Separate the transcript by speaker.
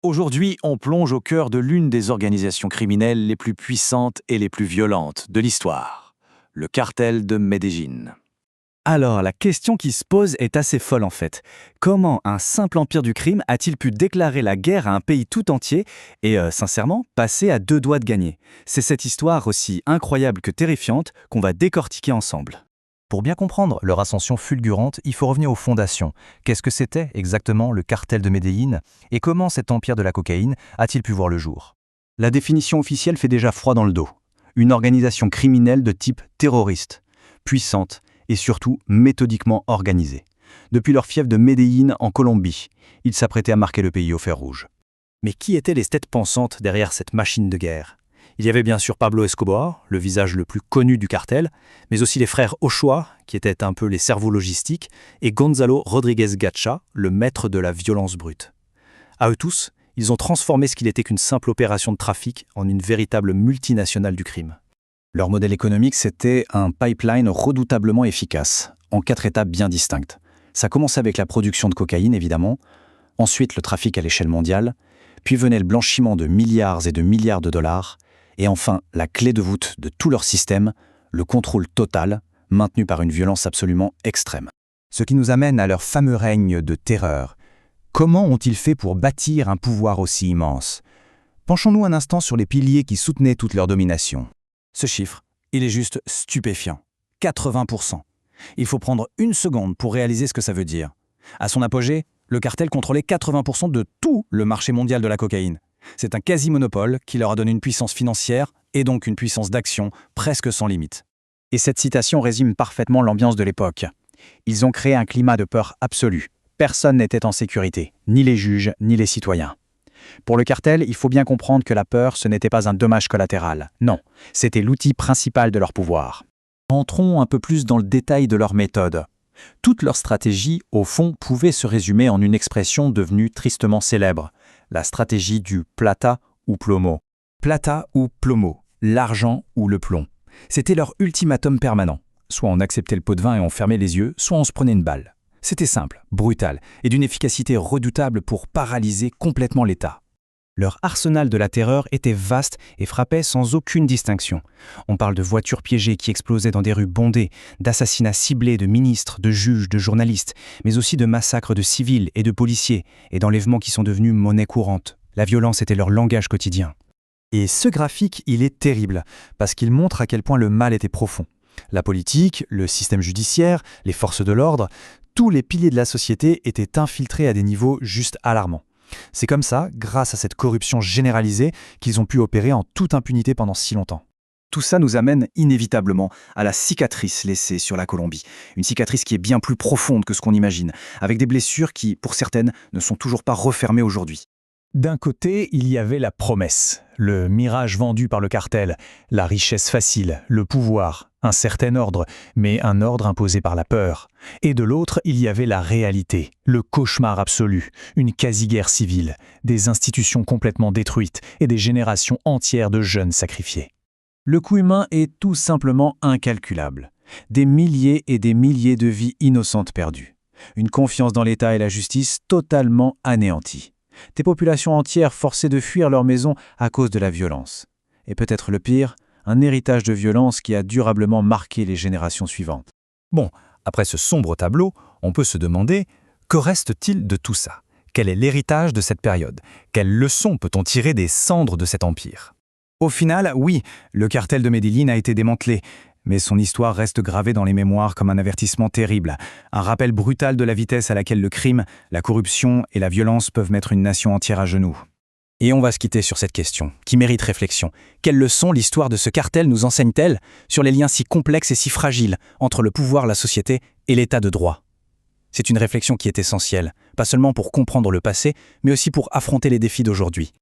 Speaker 1: Aujourd'hui, on plonge au cœur de l'une des organisations criminelles les plus puissantes et les plus violentes de l'histoire, le cartel de Medellín.
Speaker 2: Alors, la question qui se pose est assez folle en fait. Comment un simple empire du crime a-t-il pu déclarer la guerre à un pays tout entier et, sincèrement, passer à deux doigts de gagner? C'est cette histoire aussi incroyable que terrifiante qu'on va décortiquer ensemble.
Speaker 3: Pour bien comprendre leur ascension fulgurante, il faut revenir aux fondations. Qu'est-ce que c'était exactement le cartel de Medellín et comment cet empire de la cocaïne a-t-il pu voir le jour?
Speaker 2: La définition officielle fait déjà froid dans le dos. Une organisation criminelle de type terroriste, puissante et surtout méthodiquement organisée. Depuis leur fief de Medellín en Colombie, ils s'apprêtaient à marquer le pays au fer rouge. Mais qui étaient les têtes pensantes derrière cette machine de guerre? Il y avait bien sûr Pablo Escobar, le visage le plus connu du cartel, mais aussi les frères Ochoa, qui étaient un peu les cerveaux logistiques, et Gonzalo Rodríguez Gacha, le maître de la violence brute. À eux tous, ils ont transformé ce qu'il était qu'une simple opération de trafic en une véritable multinationale du crime. Leur modèle économique, c'était un pipeline redoutablement efficace, en 4 étapes bien distinctes. Ça commençait avec la production de cocaïne, évidemment, ensuite le trafic à l'échelle mondiale, puis venait le blanchiment de milliards et de milliards de dollars, et enfin, la clé de voûte de tout leur système, le contrôle total, maintenu par une violence absolument extrême.
Speaker 3: Ce qui nous amène à leur fameux règne de terreur. Comment ont-ils fait pour bâtir un pouvoir aussi immense? Penchons-nous un instant sur les piliers qui soutenaient toute leur domination.
Speaker 2: Ce chiffre, il est juste stupéfiant. 80%. Il faut prendre une seconde pour réaliser ce que ça veut dire. À son apogée, le cartel contrôlait 80% de tout le marché mondial de la cocaïne. C'est un quasi-monopole qui leur a donné une puissance financière et donc une puissance d'action presque sans limite. Et cette citation résume parfaitement l'ambiance de l'époque. Ils ont créé un climat de peur absolue. Personne n'était en sécurité, ni les juges, ni les citoyens. Pour le cartel, il faut bien comprendre que la peur, ce n'était pas un dommage collatéral. Non, c'était l'outil principal de leur pouvoir. Entrons un peu plus dans le détail de leur méthode. Toute leur stratégie, au fond, pouvait se résumer en une expression devenue tristement célèbre. La stratégie du plata ou plomo. Plata ou plomo, l'argent ou le plomb. C'était leur ultimatum permanent. Soit on acceptait le pot de vin et on fermait les yeux, soit on se prenait une balle. C'était simple, brutal, et d'une efficacité redoutable pour paralyser complètement l'État. Leur arsenal de la terreur était vaste et frappait sans aucune distinction. On parle de voitures piégées qui explosaient dans des rues bondées, d'assassinats ciblés de ministres, de juges, de journalistes, mais aussi de massacres de civils et de policiers, et d'enlèvements qui sont devenus monnaie courante. La violence était leur langage quotidien. Et ce graphique, il est terrible, parce qu'il montre à quel point le mal était profond. La politique, le système judiciaire, les forces de l'ordre, tous les piliers de la société étaient infiltrés à des niveaux juste alarmants. C'est comme ça, grâce à cette corruption généralisée, qu'ils ont pu opérer en toute impunité pendant si longtemps. Tout ça nous amène inévitablement à la cicatrice laissée sur la Colombie. Une cicatrice qui est bien plus profonde que ce qu'on imagine, avec des blessures qui, pour certaines, ne sont toujours pas refermées aujourd'hui. D'un côté, il y avait la promesse, le mirage vendu par le cartel, la richesse facile, le pouvoir, un certain ordre, mais un ordre imposé par la peur. Et de l'autre, il y avait la réalité, le cauchemar absolu, une quasi-guerre civile, des institutions complètement détruites et des générations entières de jeunes sacrifiés. Le coût humain est tout simplement incalculable. Des milliers et des milliers de vies innocentes perdues. Une confiance dans l'État et la justice totalement anéantie. Des populations entières forcées de fuir leur maison à cause de la violence. Et peut-être le pire, un héritage de violence qui a durablement marqué les générations suivantes.
Speaker 3: Bon, après ce sombre tableau, on peut se demander, que reste-t-il de tout ça? Quel est l'héritage de cette période? Quelles leçons peut-on tirer des cendres de cet empire?
Speaker 2: Au final, oui, le cartel de Medellín a été démantelé, mais son histoire reste gravée dans les mémoires comme un avertissement terrible, un rappel brutal de la vitesse à laquelle le crime, la corruption et la violence peuvent mettre une nation entière à genoux. Et on va se quitter sur cette question, qui mérite réflexion. Quelles leçons l'histoire de ce cartel nous enseigne-t-elle sur les liens si complexes et si fragiles entre le pouvoir, la société et l'état de droit? C'est une réflexion qui est essentielle, pas seulement pour comprendre le passé, mais aussi pour affronter les défis d'aujourd'hui.